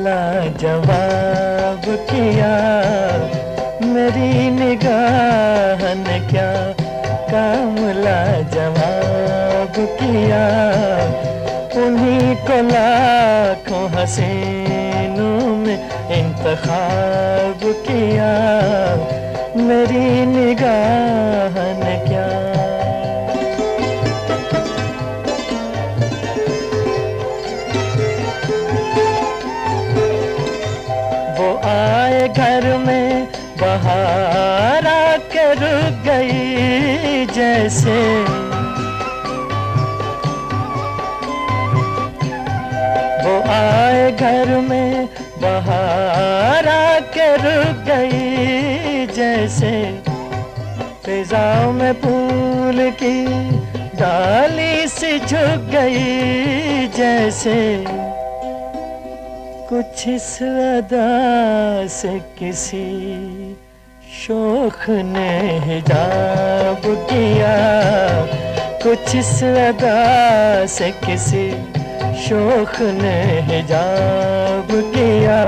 लाजवाब किया, मेरी निगाह ने क्या काम लाजवाब किया। उन्हीं को लाखों हसीनों में इंतखाब किया, मेरी निगाह ने क्या। वो आए घर में बहार आके रुक गई जैसे, वो आए घर में बहार आके रुक गई जैसे। फिजाओं में फूल की डाली सी झुक गई जैसे। कुछ इस अदा से किसी शौख ने हिजाब किया, कुछ इस अदा से किसी शौख ने हिजाब किया,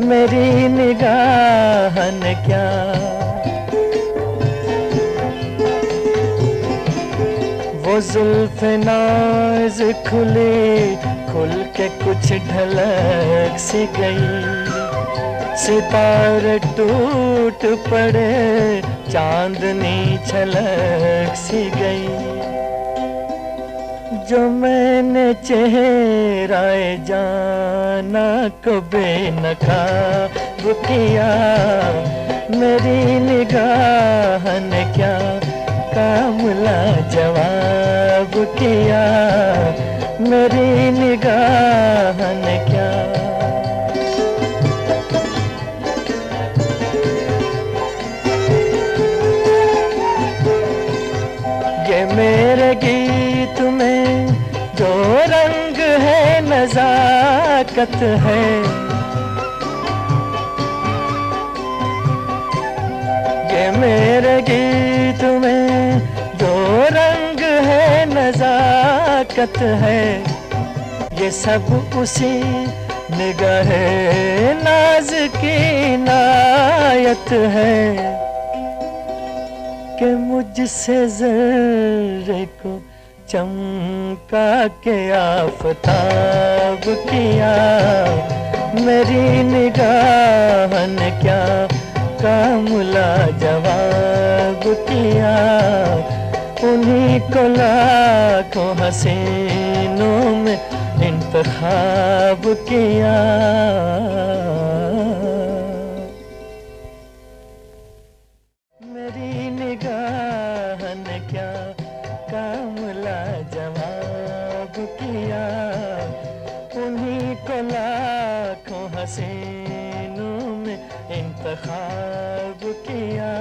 मेरी निगाह ने क्या। वो जुल्फ़े नाज़ खुली खुल के कुछ ढलक सी गई, सितारे टूट पड़े चांदनी छलक सी गई। जो मैंने चेहराए जाना को बेनकाब किया, मेरी निगाह ने क्या काम लाजवाब किया, मेरी निगाह ने क्या। ये मेरे गीत में जो रंग है नज़ाकत है, ये मेरे गीत में जो रंग है नज़ाकत है। ये सब उसी निगाह नाज की इनायत है कि मुझसे ज़र्रे को चमका के आफ़ताब किया, मेरी निगाह ने क्या काम लाजवाब किया। उन्हीं को लाखों हसीनों में इंतखाब किया। मेरी निगाह ने क्या काम लाजवाब किया, उन्हीं को लाखों हसीनों में इंतखाब किया।